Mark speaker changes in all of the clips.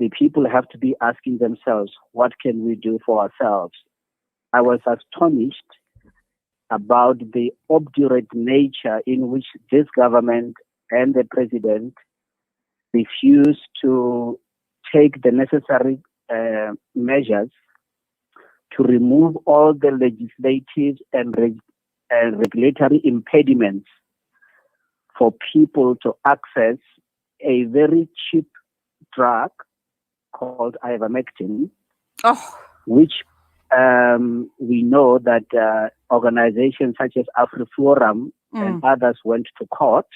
Speaker 1: the people have to be asking themselves, what can we do for ourselves? I was astonished about the obdurate nature in which this government and the president refuse to take the necessary measures to remove all the legislative and regulatory impediments for people to access a very cheap drug called ivermectin, which we know that organizations such as AfriForum and others went to court,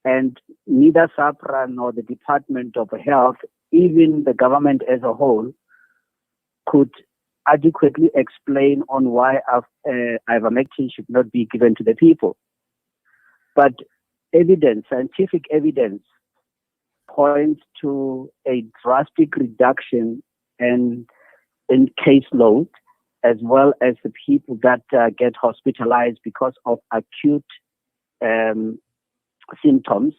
Speaker 1: and neither SAPRA nor the Department of Health, even the government as a whole, could adequately explain on why ivermectin should not be given to the people. But evidence, scientific evidence, points to a drastic reduction in caseload, as well as the people that get hospitalized because of acute symptoms.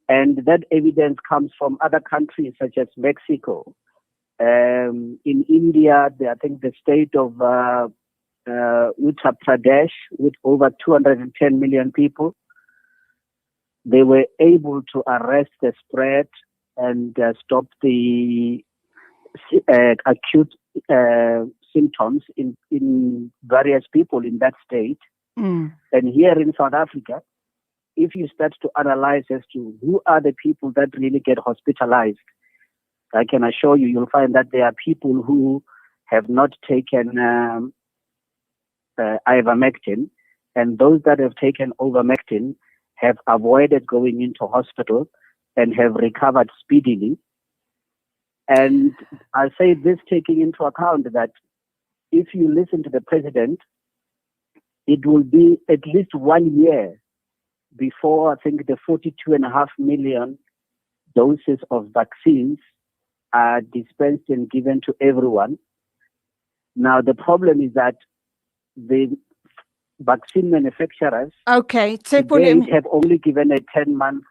Speaker 1: And that evidence comes from other countries such as Mexico. In India, I think the state of Uttar Pradesh, with over 210 million people, they were able to arrest the spread and stop the acute symptoms in various people in that state. And here in South Africa, if you start to analyze as to who are the people that really get hospitalized, I can assure you, you'll find that there are people who have not taken ivermectin, and those that have taken ivermectin have avoided going into hospital and have recovered speedily. And I say this taking into account that if you listen to the president, it will be at least 1 year before I think the 42.5 million doses of vaccines are dispensed and given to everyone. Now, the problem is that the vaccine manufacturers
Speaker 2: Tshepo,
Speaker 1: have only given a 10-month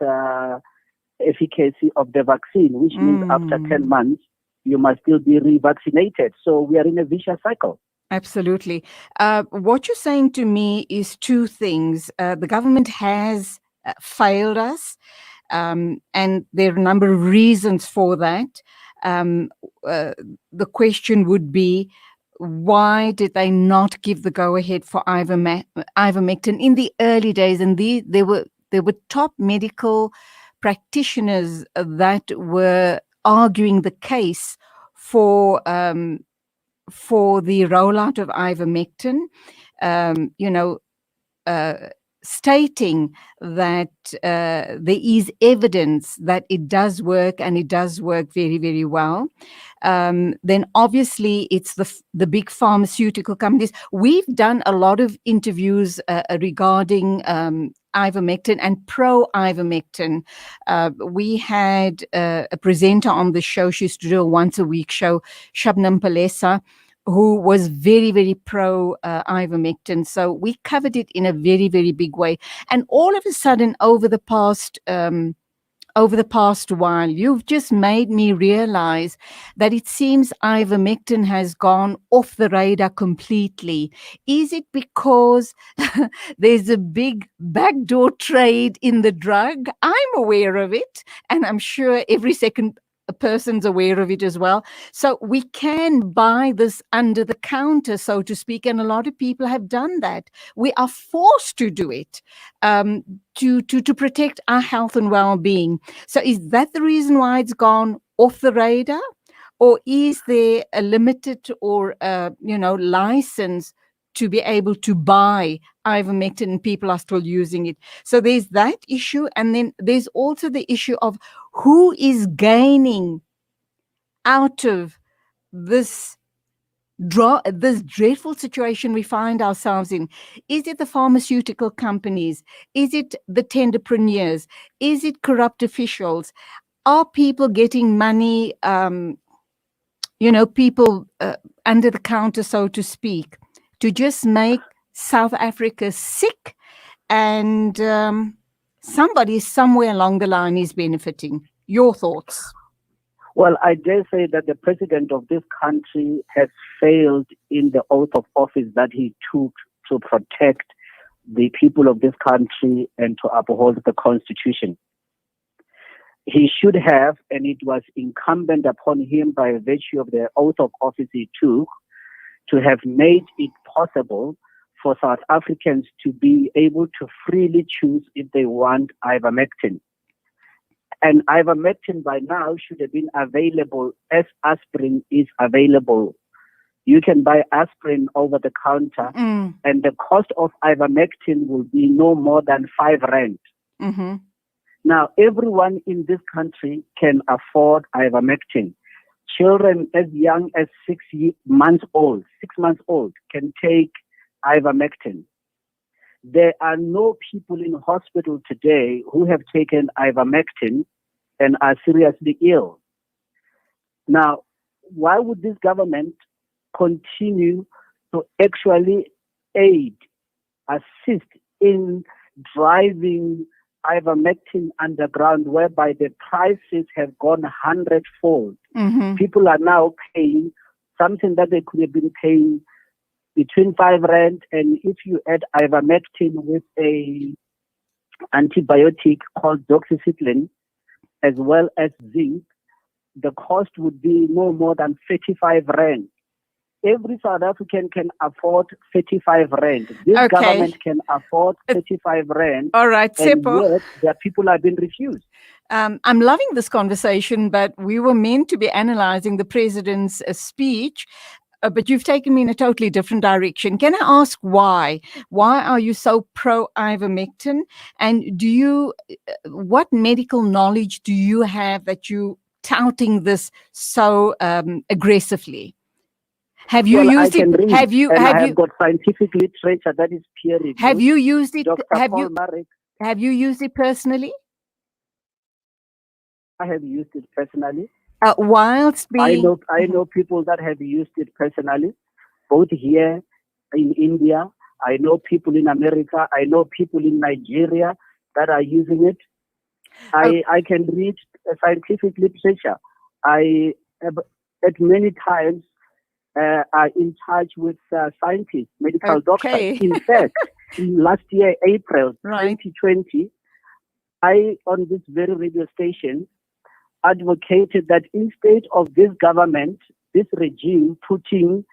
Speaker 1: efficacy of the vaccine, which means after 10 months, you must still be revaccinated. So we are in a vicious cycle.
Speaker 2: Absolutely. What you're saying to me is two things. The government has failed us, and there are a number of reasons for that. The question would be, why did they not give the go-ahead for ivermectin in the early days? And there were top medical practitioners that were arguing the case for the rollout of ivermectin, stating that there is evidence that it does work, and it does work very, very well. Then obviously it's the big pharmaceutical companies. We've done a lot of interviews regarding ivermectin and pro-ivermectin. We had a presenter on the show. She used to do a once-a-week show, Shabnam Palesa, who was very, very pro ivermectin. So we covered it in a very, very big way. And all of a sudden, over the past while, you've just made me realize that it seems ivermectin has gone off the radar completely. Is it because there's a big backdoor trade in the drug? I'm aware of it, and I'm sure every second a person's aware of it as well. So we can buy this under the counter, so to speak, and a lot of people have done that. We are forced to do it to protect our health and well-being. So is that the reason why it's gone off the radar? Or is there a limited or license to be able to buy ivermectin and people are still using it? So there's that issue. And then there's also the issue of who is gaining out of this dreadful situation we find ourselves in. Is it the pharmaceutical companies? Is it the tenderpreneurs? Is it corrupt officials? Are people getting money, people under the counter, so to speak, to just make South Africa sick, and somebody somewhere along the line is benefiting? Your thoughts?
Speaker 1: Well, I dare say that the president of this country has failed in the oath of office that he took to protect the people of this country and to uphold the Constitution. He should have, and it was incumbent upon him by virtue of the oath of office he took, to have made it possible for South Africans to be able to freely choose if they want ivermectin. And ivermectin by now should have been available as aspirin is available. You can buy aspirin over the counter, and the cost of ivermectin will be no more than 5 rand.
Speaker 2: Mm-hmm.
Speaker 1: Now, everyone in this country can afford ivermectin. Children as young as 6 months old can take ivermectin. There are no people in hospital today who have taken ivermectin and are seriously ill. Now, why would this government continue to actually aid, assist in driving ivermectin underground, whereby the prices have gone 100-fold?
Speaker 2: Mm-hmm.
Speaker 1: People are now paying something that they could have been paying between 5 rand, and if you add ivermectin with a antibiotic called doxycycline as well as zinc, the cost would be no more than 35 rand. Every South African can afford 35 rand. This government can afford 35 rand.
Speaker 2: All right,
Speaker 1: and
Speaker 2: Tshepo.
Speaker 1: yet their people are being refused.
Speaker 2: I'm loving this conversation, but we were meant to be analyzing the president's speech. But you've taken me in a totally different direction. Can I ask why? Why are you so pro ivermectin? And what medical knowledge do you have that you touting this so aggressively? Have you used it?
Speaker 1: I have got scientific literature that is peer reviewed.
Speaker 2: Have you used it?
Speaker 1: Dr. Paul Marek.
Speaker 2: Have you used it personally?
Speaker 1: I have used it personally.
Speaker 2: Whilst being,
Speaker 1: I know people that have used it personally, both here in India. I know people in America. I know people in Nigeria that are using it. I can read scientific literature. I have at many times are in touch with scientists, medical doctors. In fact, last year, April 2020, I, on this very radio station, advocated that instead of this government, this regime, putting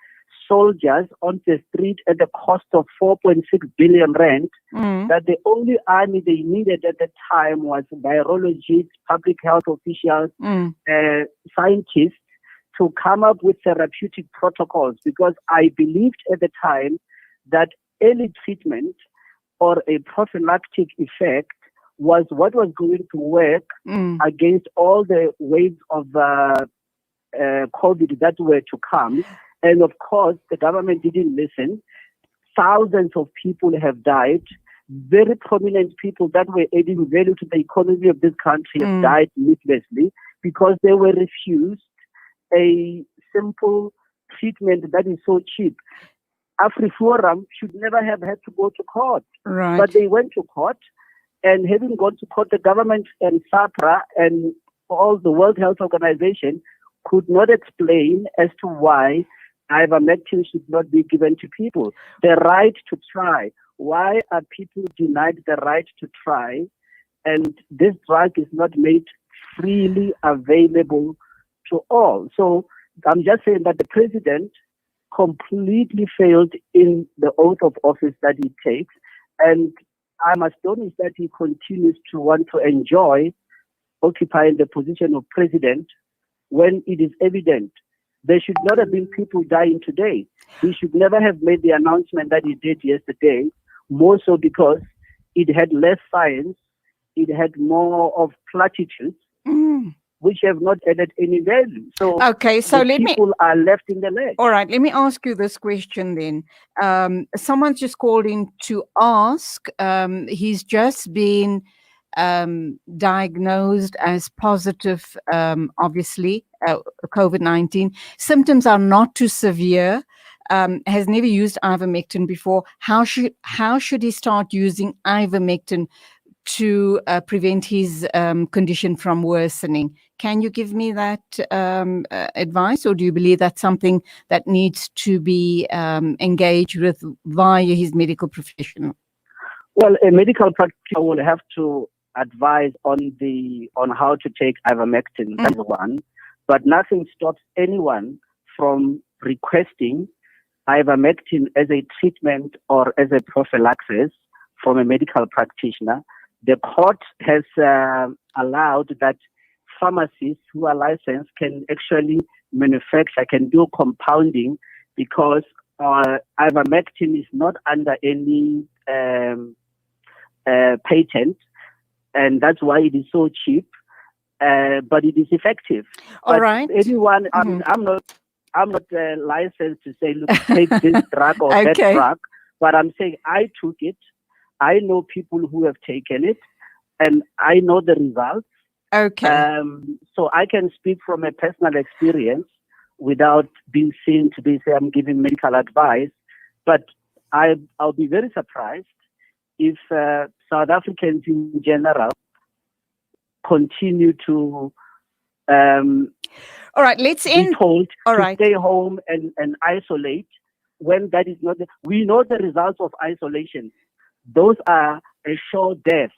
Speaker 1: soldiers on the street at the cost of 4.6 billion rand, that the only army they needed at the time was virologists, public health officials, scientists, to come up with therapeutic protocols, because I believed at the time that early treatment or a prophylactic effect was what was going to work against all the waves of COVID that were to come. And of course, the government didn't listen. Thousands of people have died. Very prominent people that were adding value to the economy of this country have died needlessly because they were refused a simple treatment that is so cheap. AfriForum should never have had to go to court. But they went to court. And having gone to court, the government and SAPRA and all the World Health Organization could not explain as to why ivermectin should not be given to people. The right to try. Why are people denied the right to try? And this drug is not made freely available to all. So I'm just saying that the president completely failed in the oath of office that he takes. And I'm astonished that he continues to want to enjoy occupying the position of president when it is evident there should not have been people dying today. He should never have made the announcement that he did yesterday, more so because it had less science, it had more of platitudes, which have not added any value. So, people are left in the lurch.
Speaker 2: All right, let me ask you this question then. Someone's just called in to ask. He's just been diagnosed as positive, obviously, COVID-19. Symptoms are not too severe. Has never used ivermectin before. How should he start using ivermectin to prevent his condition from worsening. Can you give me that advice, or do you believe that's something that needs to be engaged with via his medical professional?
Speaker 1: Well, a medical practitioner will have to advise on how to take ivermectin. That's one, but nothing stops anyone from requesting ivermectin as a treatment or as a prophylaxis from a medical practitioner. The court has allowed that pharmacists who are licensed can actually manufacture, can do compounding, because ivermectin is not under any patent, and that's why it is so cheap. But it is effective.
Speaker 2: All
Speaker 1: but
Speaker 2: right.
Speaker 1: Anyone, I'm not licensed to say, look, take this drug or that drug. But I'm saying I took it. I know people who have taken it, and I know the results.
Speaker 2: Okay.
Speaker 1: So I can speak from a personal experience without being seen to be, say, I'm giving medical advice. But I'll be very surprised if South Africans in general continue to
Speaker 2: all right, let's
Speaker 1: be told
Speaker 2: to
Speaker 1: stay home and isolate, when that is not. We know the results of isolation. Those are a sure death.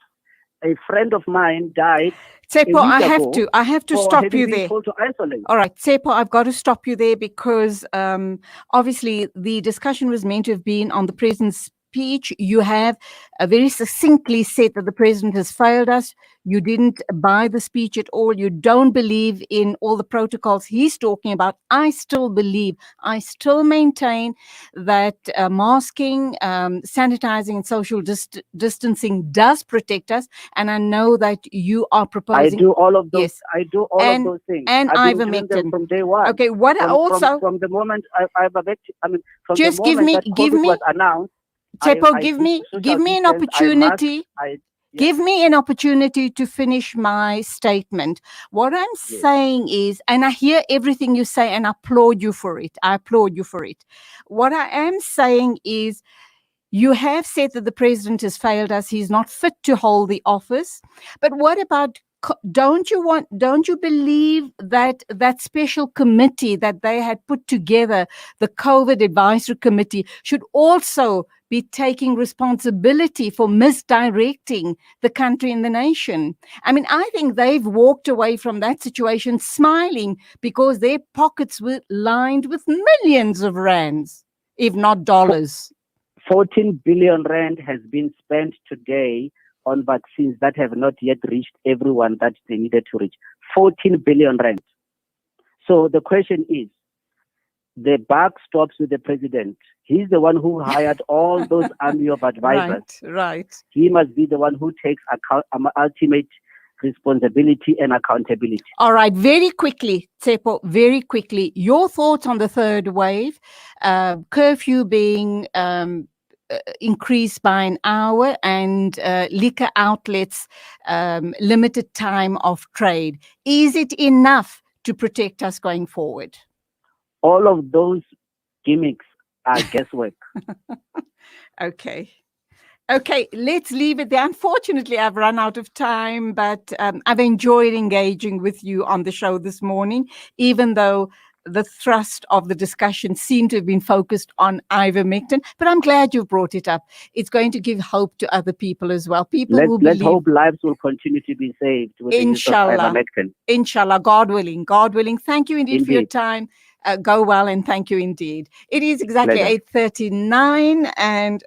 Speaker 1: A friend of mine died.
Speaker 2: Tshepo, I have to stop you there.
Speaker 1: Told to isolate.
Speaker 2: All right, Tshepo, I've got to stop you there because obviously the discussion was meant to have been on the president's speech. You have very succinctly said that the president has failed us. You didn't buy the speech at all. You don't believe in all the protocols he's talking about. I still maintain that masking, sanitizing, and social distancing does protect us. And I know that you are proposing.
Speaker 1: I do all of those.
Speaker 2: Yes.
Speaker 1: I do all of those things.
Speaker 2: And
Speaker 1: I've been doing them from day one.
Speaker 2: Okay. What from
Speaker 1: the moment from
Speaker 2: just
Speaker 1: the moment
Speaker 2: give me
Speaker 1: was announced.
Speaker 2: Tshepo, give me an opportunity. Give me an opportunity to finish my statement. What I'm saying is, and I hear everything you say and I applaud you for it. What I am saying is, you have said that the president has failed us. He's not fit to hold the office. But what about, don't you believe that that special committee that they had put together, the COVID advisory committee, should also be taking responsibility for misdirecting the country and the nation? I mean, I think they've walked away from that situation smiling because their pockets were lined with millions of rands, if not dollars.
Speaker 1: 14 billion rand has been spent today on vaccines that have not yet reached everyone that they needed to reach. 14 billion rand. So the question is, the buck stops with the president. He's the one who hired all those army of advisors.
Speaker 2: Right.
Speaker 1: He must be the one who takes ultimate responsibility and accountability.
Speaker 2: All right, very quickly, Tshepo, very quickly, your thoughts on the third wave, curfew being increased by an hour, and liquor outlets, limited time of trade. Is it enough to protect us going forward?
Speaker 1: All of those gimmicks are guesswork.
Speaker 2: Okay, let's leave it there. Unfortunately, I've run out of time, but I've enjoyed engaging with you on the show this morning, even though the thrust of the discussion seemed to have been focused on ivermectin. But I'm glad you brought it up. It's going to give hope to other people as well.
Speaker 1: Let's hope lives will continue to be saved with the use of ivermectin.
Speaker 2: Inshallah, God willing. Thank you indeed for your time. Go well, and thank you indeed. It is exactly 8:39, and